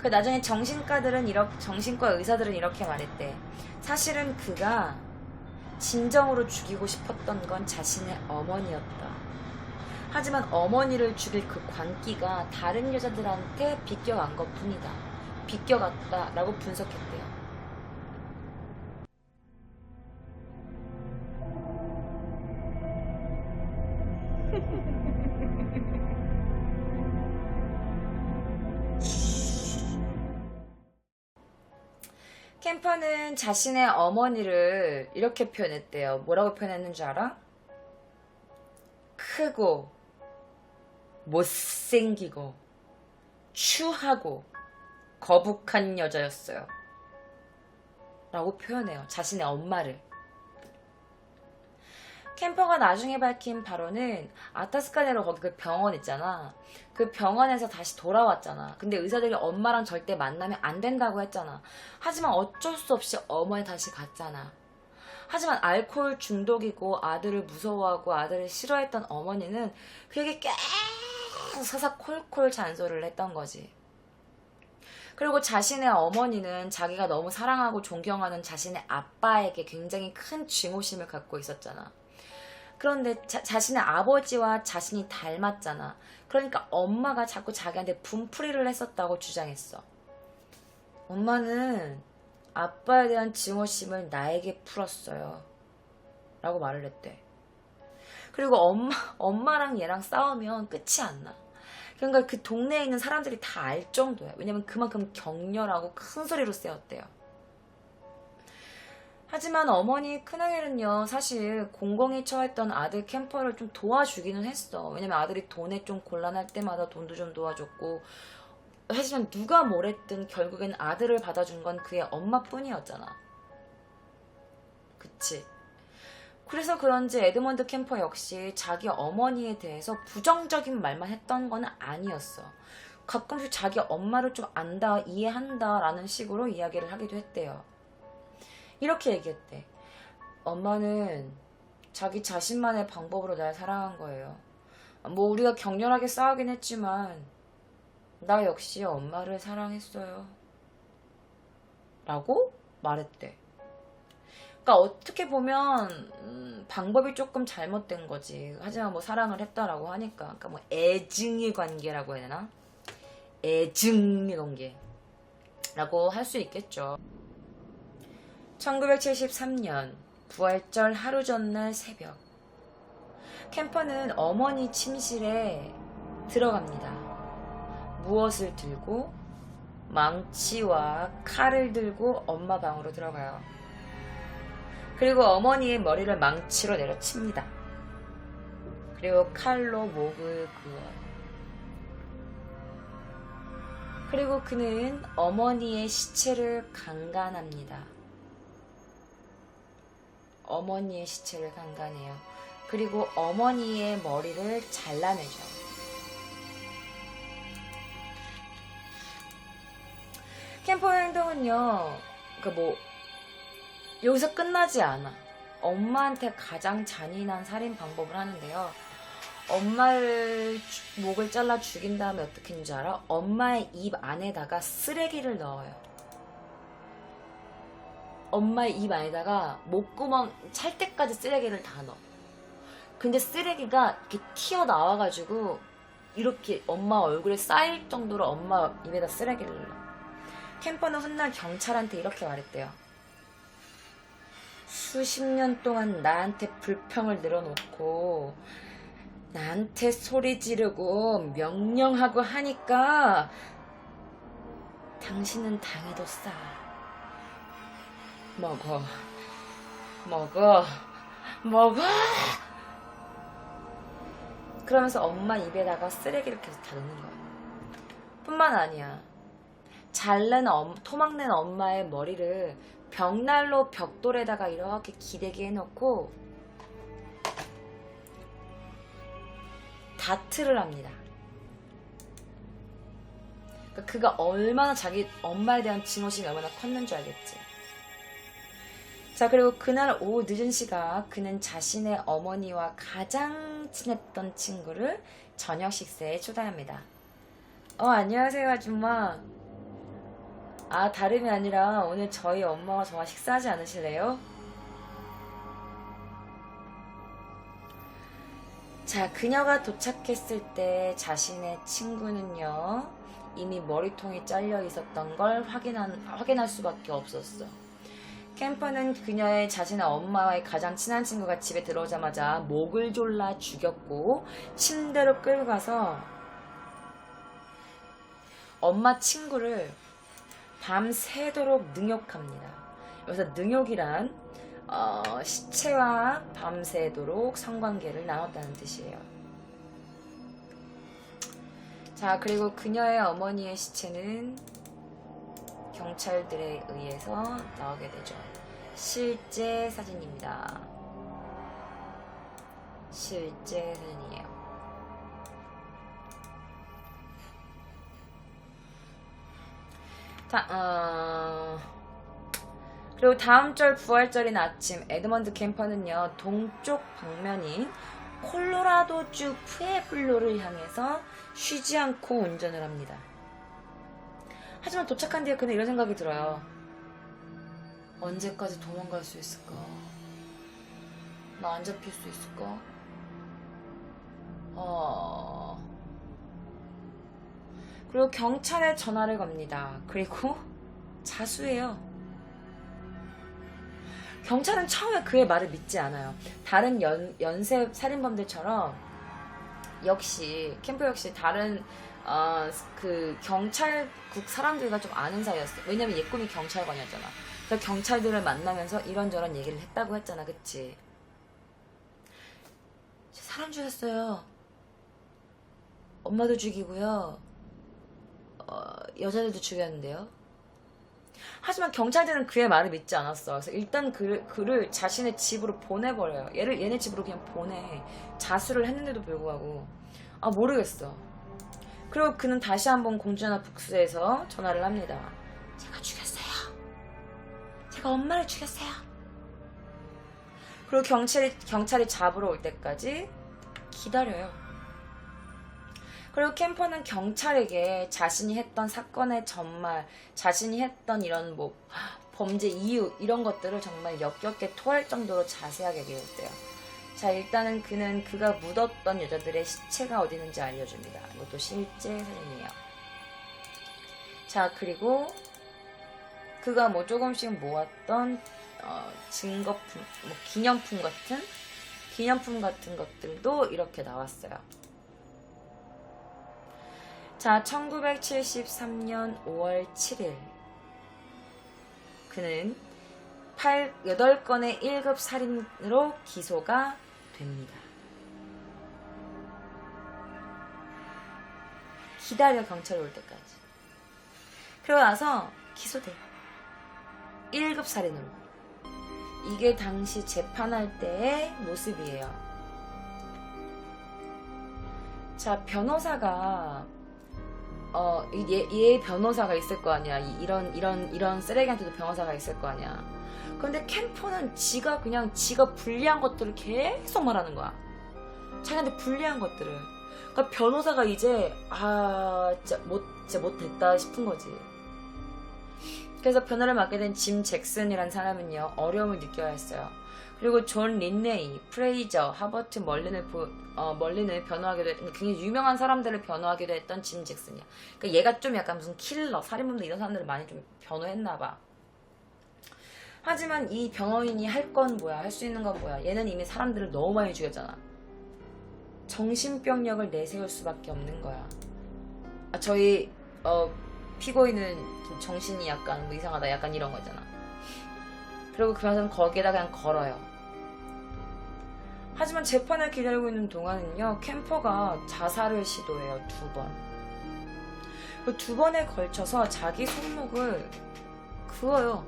그 나중에 정신과 의사들은 이렇게 말했대. 사실은 그가 진정으로 죽이고 싶었던 건 자신의 어머니였다. 하지만 어머니를 죽일 그 광기가 다른 여자들한테 비껴간 것 뿐이다. 비껴갔다라고 분석했대요. 캠퍼는 자신의 어머니를 이렇게 표현했대요. 뭐라고 표현했는 줄 알아? 크고 못생기고 추하고 거북한 여자였어요. 라고 표현해요. 자신의 엄마를. 캠퍼가 나중에 밝힌 바로는 아타스카네로 거기 그 병원 있잖아. 그 병원에서 다시 돌아왔잖아. 근데 의사들이 엄마랑 절대 만나면 안 된다고 했잖아. 하지만 어쩔 수 없이 어머니 다시 갔잖아. 하지만 알코올 중독이고 아들을 무서워하고 아들을 싫어했던 어머니는 그에게 계속 사사콜콜 잔소리를 했던 거지. 그리고 자신의 어머니는 자기가 너무 사랑하고 존경하는 자신의 아빠에게 굉장히 큰 증오심을 갖고 있었잖아. 그런데 자신의 아버지와 자신이 닮았잖아. 그러니까 엄마가 자꾸 자기한테 분풀이를 했었다고 주장했어. 엄마는 아빠에 대한 증오심을 나에게 풀었어요. 라고 말을 했대. 그리고 엄마랑 얘랑 싸우면 끝이 안 나. 그러니까 그 동네에 있는 사람들이 다 알 정도야. 왜냐면 그만큼 격렬하고 큰 소리로 싸웠대요. 하지만 어머니 큰아들은요, 사실 공공이 처했던 아들 캠퍼를 좀 도와주기는 했어. 왜냐면 아들이 돈에 좀 곤란할 때마다 돈도 좀 도와줬고, 하지만 누가 뭐랬든 결국엔 아들을 받아준 건 그의 엄마뿐이었잖아. 그치? 그래서 그런지 에드먼드 캠퍼 역시 자기 어머니에 대해서 부정적인 말만 했던 건 아니었어. 가끔씩 자기 엄마를 좀 안다, 이해한다 라는 식으로 이야기를 하기도 했대요. 이렇게 얘기했대. 엄마는 자기 자신만의 방법으로 날 사랑한 거예요. 뭐 우리가 격렬하게 싸우긴 했지만 나 역시 엄마를 사랑했어요. 라고 말했대. 그러니까 어떻게 보면 방법이 조금 잘못된 거지. 하지만 뭐 사랑을 했다라고 하니까. 그러니까 뭐 애증의 관계라고 해야 되나? 애증의 관계라고 할 수 있겠죠. 1973년 부활절 하루 전날 새벽, 캠퍼는 어머니 침실에 들어갑니다. 무엇을 들고? 망치와 칼을 들고 엄마 방으로 들어가요. 그리고 어머니의 머리를 망치로 내려칩니다. 그리고 칼로 목을 그어요. 그리고 그는 어머니의 시체를 강간합니다. 어머니의 시체를 강간해요. 그리고 어머니의 머리를 잘라내죠. 캠퍼의 행동은요, 여기서 끝나지 않아. 엄마한테 가장 잔인한 살인 방법을 하는데요. 엄마를 목을 잘라 죽인 다음에 어떻게 했는지 알아? 엄마의 입 안에다가 쓰레기를 넣어요. 엄마의 입 안에다가 목구멍 찰 때까지 쓰레기를 다 넣어. 근데 쓰레기가 이렇게 튀어나와가지고 이렇게 엄마 얼굴에 쌓일 정도로 엄마 입에다 쓰레기를 넣어. 캠퍼는 훗날 경찰한테 이렇게 말했대요. 수십 년 동안 나한테 불평을 늘어놓고 나한테 소리 지르고 명령하고 하니까 당신은 당해뒀어. 먹어. 그러면서 엄마 입에다가 쓰레기를 계속 다 넣는 거야. 뿐만 아니야. 토막낸 엄마의 머리를 벽난로 벽돌에다가 이렇게 기대게 해놓고 다트를 합니다. 그러니까 그가 얼마나 자기 엄마에 대한 증오심이 얼마나 컸는 줄 알겠지. 자, 그리고 그날 오후 늦은 시각 그는 자신의 어머니와 가장 친했던 친구를 저녁 식사에 초대합니다. 안녕하세요 아줌마. 아, 다름이 아니라 오늘 저희 엄마와 저와 식사하지 않으실래요? 자, 그녀가 도착했을 때 자신의 친구는요, 이미 머리통이 잘려 있었던 걸 확인할 수밖에 없었어. 캠퍼는 그녀의 자신의 엄마와의 가장 친한 친구가 집에 들어오자마자 목을 졸라 죽였고 침대로 끌고 가서 엄마 친구를 밤새도록 능욕합니다. 여기서 능욕이란 시체와 밤새도록 성관계를 나눴다는 뜻이에요. 자, 그리고 그녀의 어머니의 시체는 경찰들에 의해서 나오게 되죠. 실제 사진입니다. 실제 사진이에요. 그리고 다음 절 부활절인 아침, 에드먼드 캠퍼는요, 동쪽 방면인 콜로라도주 푸에블로를 향해서 쉬지 않고 운전을 합니다. 하지만 도착한 뒤에 그는 이런 생각이 들어요. 언제까지 도망갈 수 있을까? 나 안 잡힐 수 있을까? 그리고 경찰에 전화를 겁니다. 그리고 자수해요. 경찰은 처음에 그의 말을 믿지 않아요. 다른 연쇄 살인범들처럼 캠프 역시 다른 그 경찰국 사람들과 좀 아는 사이였어. 왜냐면 얘 꿈이 경찰관이었잖아. 그래서 경찰들을 만나면서 이런저런 얘기를 했다고 했잖아. 그치? 사람 죽였어요. 엄마도 죽이고요. 여자들도 죽였는데요. 하지만 경찰들은 그의 말을 믿지 않았어. 그래서 일단 그를 자신의 집으로 보내버려요. 얘네 집으로 그냥 보내. 자수를 했는데도 불구하고. 모르겠어. 그리고 그는 다시 한번 공주전화 북스에서 전화를 합니다. 제가 죽였어요. 제가 엄마를 죽였어요. 그리고 경찰이 잡으러 올 때까지 기다려요. 그리고 캠퍼는 경찰에게 자신이 했던 사건의 전말, 자신이 했던 이런 범죄 이유 이런 것들을 정말 역겹게 토할 정도로 자세하게 기록돼요. 자, 일단은 그는 그가 묻었던 여자들의 시체가 어디 있는지 알려줍니다. 이것도 실제 사진이에요. 자, 그리고 그가 조금씩 모았던 증거품, 기념품 같은 것들도 이렇게 나왔어요. 자, 1973년 5월 7일 그는 8건의 1급 살인으로 기소가 됩니다. 기다려, 경찰이 올 때까지. 그러고 나서 기소돼요. 1급 살인으로. 이게 당시 재판할 때의 모습이에요. 자, 변호사가 얘 변호사가 있을 거 아니야. 이런 쓰레기한테도 변호사가 있을 거 아니야. 근데 캠퍼는 지가 불리한 것들을 계속 말하는 거야. 자기한테 불리한 것들을. 그러니까 변호사가 이제 진짜 못됐다 싶은 거지. 그래서 변호를 맡게 된 짐 잭슨이란 사람은요, 어려움을 느껴야 했어요. 그리고 존 린네이, 프레이저, 하버트 멀린을 변호하기도 했던, 굉장히 유명한 사람들을 변호하기도 했던 짐 잭슨이야. 그러니까 얘가 좀 약간 무슨 킬러, 살인범들 이런 사람들을 많이 좀 변호했나봐. 하지만 이 변호인이 할 건 뭐야? 할 수 있는 건 뭐야? 얘는 이미 사람들을 너무 많이 죽였잖아. 정신병력을 내세울 수밖에 없는 거야. 저희 피고인은 정신이 약간 이상하다, 약간 이런 거잖아. 그리고 그래서 거기에다 그냥 걸어요. 하지만 재판을 기다리고 있는 동안은요, 캠퍼가 자살을 시도해요. 2번. 그 2번에 걸쳐서 자기 손목을 그어요.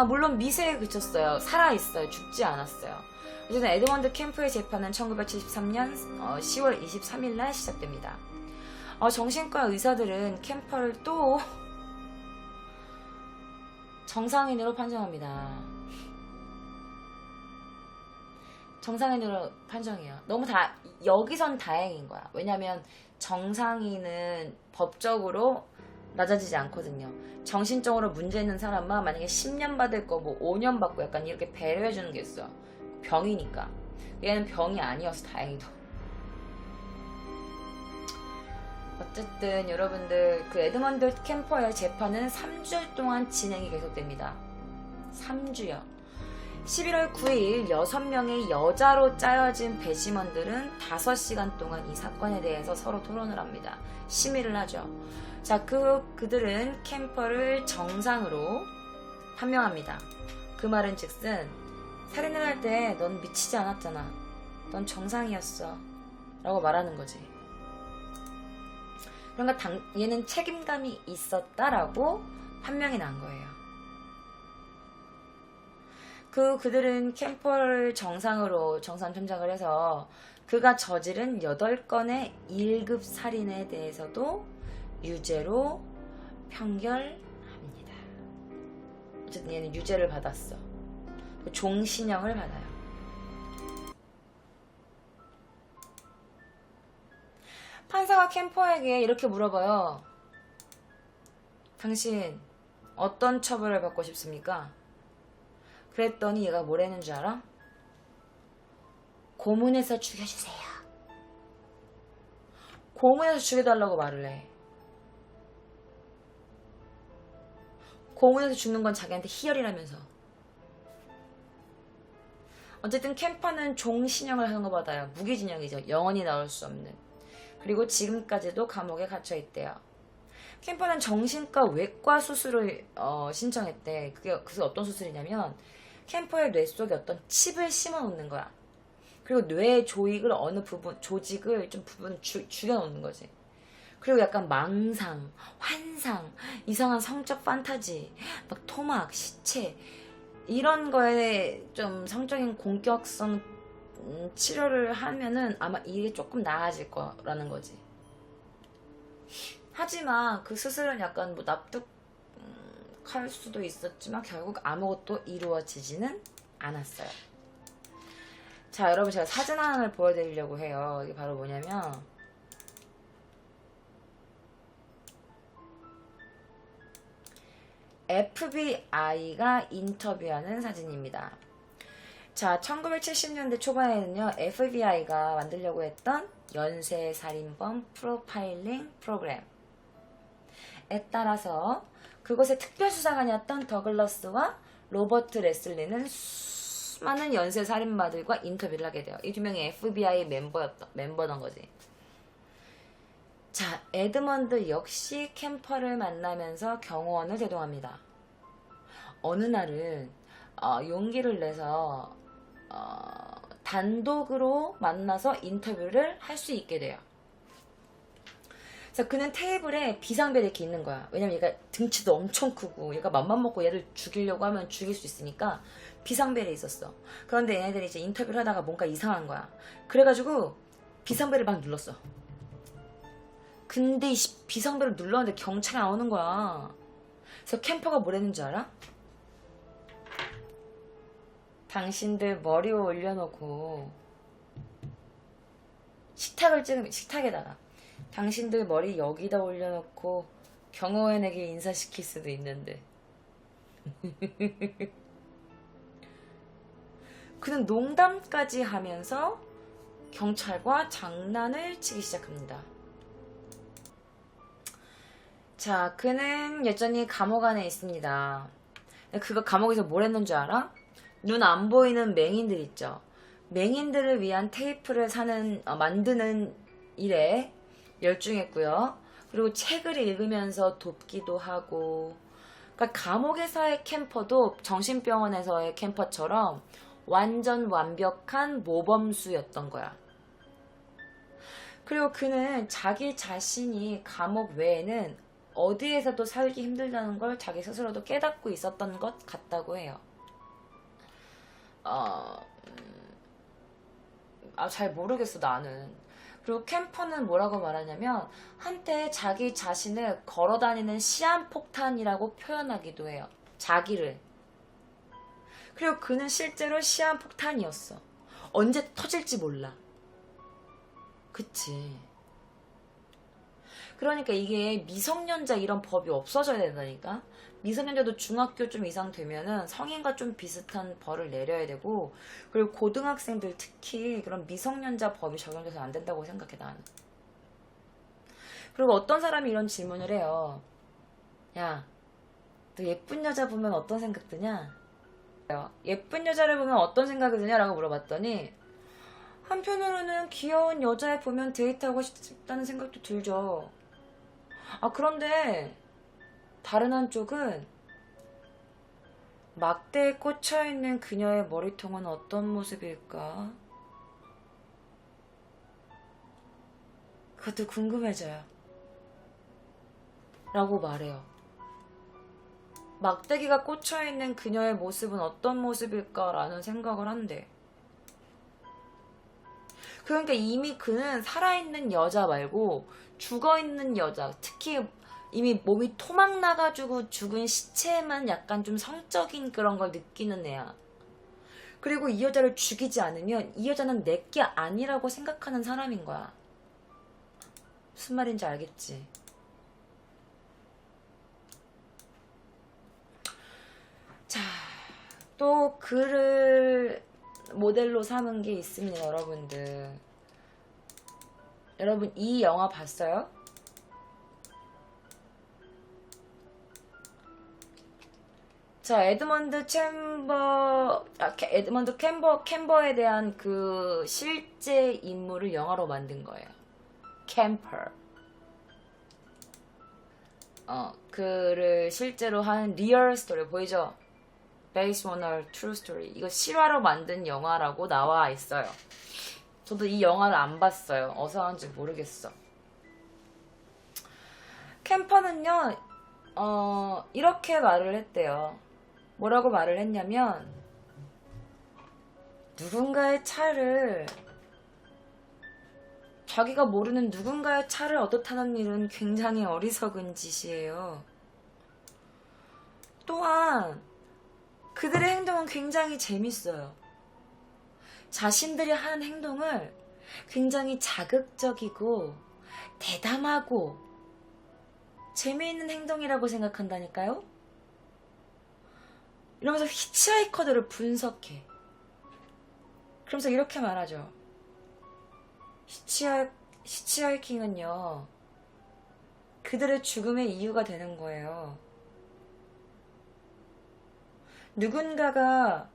물론 미세에 그쳤어요. 살아있어요. 죽지 않았어요. 어쨌든 에드먼드 캠프의 재판은 1973년 10월 23일날 시작됩니다. 정신과 의사들은 캠퍼를 또 정상인으로 판정합니다. 정상인으로 판정해요. 여기선 다행인 거야. 왜냐면 정상인은 법적으로 낮아지지 않거든요. 정신적으로 문제 있는 사람만 만약에 10년 받을 거 뭐 5년 받고 약간 이렇게 배려해주는 게 있어. 병이니까. 얘는 병이 아니어서 다행히도. 어쨌든 여러분들 그 에드먼드 캠퍼의 재판은 3주 동안 진행이 계속됩니다. 3주요. 11월 9일 6명의 여자로 짜여진 배심원들은 5시간 동안 이 사건에 대해서 서로 토론을 합니다. 심의를 하죠. 자, 그들은 캠퍼를 정상으로 판명합니다. 그 말은 즉슨 살인을 할 때 넌 미치지 않았잖아. 넌 정상이었어. 라고 말하는 거지. 그러니까 얘는 책임감이 있었다라고 판명이 난 거예요. 그들은 캠퍼를 정상으로 정상 참작을 해서 그가 저지른 8건의 1급 살인에 대해서도 유죄로 판결합니다. 어쨌든 얘는 유죄를 받았어. 종신형을 받아요. 판사가 캠퍼에게 이렇게 물어봐요. 당신 어떤 처벌을 받고 싶습니까? 그랬더니 얘가 뭐라는 줄 알아? 고문해서 죽여주세요. 고문해서 죽여달라고 말을 해. 고문해서 죽는 건 자기한테 희열이라면서. 어쨌든 캠퍼는 종신형을 하는 거 받아요. 무기징역이죠. 영원히 나올 수 없는. 그리고 지금까지도 감옥에 갇혀있대요. 캠퍼는 정신과 외과 수술을 신청했대. 그게 어떤 수술이냐면 캠퍼의 뇌 속에 어떤 칩을 심어 놓는 거야. 그리고 뇌 조직을 조직을 좀 부분 죽여 놓는 거지. 그리고 약간 망상, 환상, 이상한 성적 판타지, 막 토막, 시체 이런 거에 좀 성적인 공격성 치료를 하면은 아마 이게 조금 나아질 거라는 거지. 하지만 그 수술은 약간 뭐 납득할 수도 있었지만 결국 아무것도 이루어지지는 않았어요. 자, 여러분 제가 사진 하나를 보여드리려고 해요. 이게 바로 뭐냐면 FBI가 인터뷰하는 사진입니다. 자, 1970년대 초반에는요, FBI가 만들려고 했던 연쇄살인범 프로파일링 프로그램에 따라서 그곳의 특별수사관이었던 더글러스와 로버트 레슬리는 수많은 연쇄살인마들과 인터뷰를 하게 돼요. 이 두 명이 FBI 멤버던 거지. 자, 에드먼드 역시 캠퍼를 만나면서 경호원을 대동합니다. 어느 날은 용기를 내서 단독으로 만나서 인터뷰를 할 수 있게 돼요. 그래서 그는 테이블에 비상벨이 이렇게 있는 거야. 왜냐면 얘가 등치도 엄청 크고 얘가 맘만 먹고 얘를 죽이려고 하면 죽일 수 있으니까 비상벨이 있었어. 그런데 얘네들이 이제 인터뷰를 하다가 뭔가 이상한 거야. 그래가지고 비상벨을 막 눌렀어. 근데 이 비상벨을 눌렀는데 경찰이 안 오는 거야. 그래서 캠퍼가 뭐랬는지 알아? 당신들 머리 위에 올려놓고 식탁을 찍으면 식탁에다가 당신들 머리 여기다 올려놓고 경호원에게 인사시킬 수도 있는데 그는 농담까지 하면서 경찰과 장난을 치기 시작합니다. 자, 그는 여전히 감옥 안에 있습니다. 그가 감옥에서 뭘 했는 줄 알아? 눈 안 보이는 맹인들 있죠. 맹인들을 위한 테이프를 만드는 일에 열중했고요. 그리고 책을 읽으면서 돕기도 하고. 그러니까 감옥에서의 캠퍼도 정신병원에서의 캠퍼처럼 완전 완벽한 모범수였던 거야. 그리고 그는 자기 자신이 감옥 외에는 어디에서도 살기 힘들다는 걸 자기 스스로도 깨닫고 있었던 것 같다고 해요. 잘 모르겠어, 나는. 그리고 캠퍼는 뭐라고 말하냐면 한때 자기 자신을 걸어다니는 시한폭탄이라고 표현하기도 해요. 자기를. 그리고 그는 실제로 시한폭탄이었어. 언제 터질지 몰라. 그치. 그러니까 이게 미성년자 이런 법이 없어져야 된다니까. 미성년자도 중학교 좀 이상 되면은 성인과 좀 비슷한 벌을 내려야 되고, 그리고 고등학생들 특히 그런 미성년자 법이 적용돼서 안 된다고 생각해 나는. 그리고 어떤 사람이 이런 질문을 해요. 야, 너 예쁜 여자 보면 어떤 생각 드냐? 예쁜 여자를 보면 어떤 생각이 드냐라고 물어봤더니, 한편으로는 귀여운 여자애 보면 데이트하고 싶다는 생각도 들죠. 아, 그런데 다른 한쪽은 막대에 꽂혀있는 그녀의 머리통은 어떤 모습일까? 그것도 궁금해져요. 라고 말해요. 막대기가 꽂혀있는 그녀의 모습은 어떤 모습일까라는 생각을 한대. 그러니까 이미 그는 살아있는 여자 말고 죽어있는 여자, 특히 이미 몸이 토막 나가지고 죽은 시체에만 약간 좀 성적인 그런 걸 느끼는 애야. 그리고 이 여자를 죽이지 않으면 이 여자는 내게 아니라고 생각하는 사람인 거야. 무슨 말인지 알겠지? 자, 또 그를 모델로 삼은 게 있습니다, 여러분들. 여러분, 이 영화 봤어요? 자, 에드먼드 캠버에 대한 그 실제 인물을 영화로 만든 거예요. 캠퍼. 그를 실제로 한 리얼 스토리 보이죠? Based on a true story. 이거 실화로 만든 영화라고 나와 있어요. 저도 이 영화를 안 봤어요. 어디서 나온지 모르겠어. 캠퍼는요, 이렇게 말을 했대요. 뭐라고 말을 했냐면, 자기가 모르는 누군가의 차를 얻어 타는 일은 굉장히 어리석은 짓이에요. 또한 그들의 행동은 굉장히 재밌어요. 자신들이 하는 행동을 굉장히 자극적이고 대담하고 재미있는 행동이라고 생각한다니까요. 이러면서 히치하이커들을 분석해. 그러면서 이렇게 말하죠. 히치하이킹은요, 그들의 죽음의 이유가 되는 거예요. 누군가가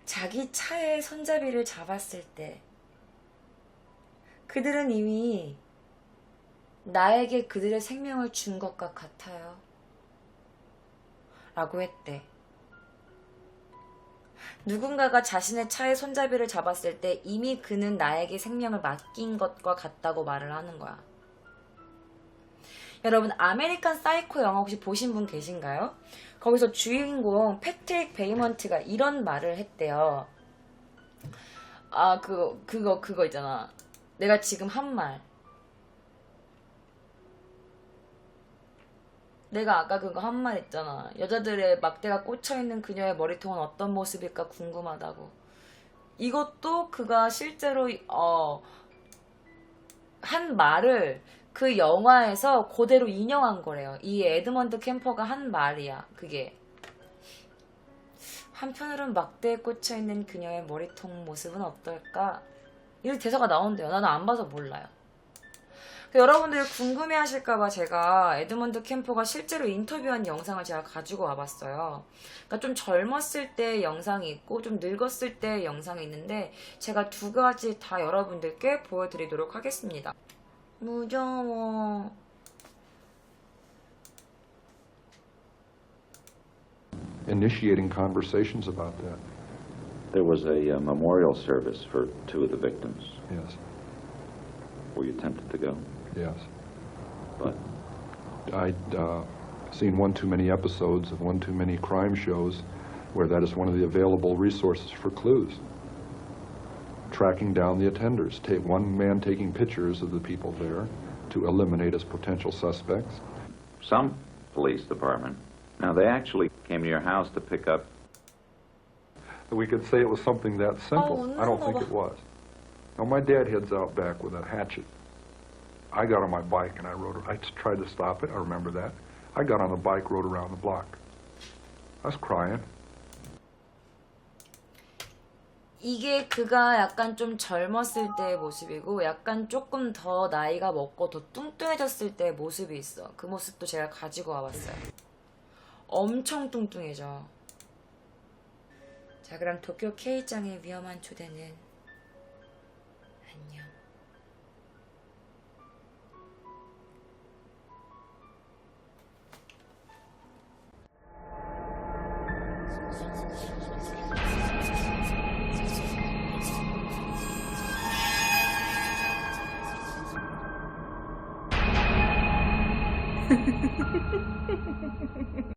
자기 차의 손잡이를 잡았을 때 그들은 이미 나에게 그들의 생명을 준 것과 같아요. 라고 했대. 누군가가 자신의 차의 손잡이를 잡았을 때 이미 그는 나에게 생명을 맡긴 것과 같다고 말을 하는 거야. 여러분, 아메리칸 사이코 영화 혹시 보신 분 계신가요? 거기서 주인공 패트릭 베이먼트가 이런 말을 했대요. 아, 그거 있잖아. 내가 지금 한 말. 내가 아까 그거 한 말 있잖아. 여자들의 막대가 꽂혀있는 그녀의 머리통은 어떤 모습일까 궁금하다고. 이것도 그가 실제로 한 말을 그 영화에서 그대로 인용한 거래요. 이 에드먼드 캠퍼가 한 말이야. 그게. 한편으로는 막대에 꽂혀있는 그녀의 머리통 모습은 어떨까? 이런 대사가 나온대요. 나는 안 봐서 몰라요. 여러분들이 궁금해하실까봐 제가 에드먼드 캠퍼가 실제로 인터뷰한 영상을 제가 가지고 와봤어요. 그러니까 좀 젊었을 때 영상이 있고 좀 늙었을 때 영상이 있는데 제가 두 가지 다 여러분들께 보여드리도록 하겠습니다. 무서워. Initiating conversations about that. There was a memorial service for two of the victims. Yes. Were you tempted to go? Yes. But I'd seen one too many episodes of one too many crime shows where that is one of the available resources for clues. Tracking down the attenders. One man taking pictures of the people there to eliminate as potential suspects. some police department, now they actually came to your house to pick up. We could say it was something that simple. Oh, I don't think no. it was. Now, my dad heads out back with a hatchet. I got on my bike and I tried to stop it. I remember that. I got on the bike, rode around the block. I was crying. 이게 그가 약간 좀 젊었을 때의 모습이고 약간 조금 더 나이가 먹고 더 뚱뚱해졌을 때의 모습이 있어. 그 모습도 제가 가지고 와봤어요. 엄청 뚱뚱해져. 자, 그럼 도쿄 K장의 위험한 초대는 안녕.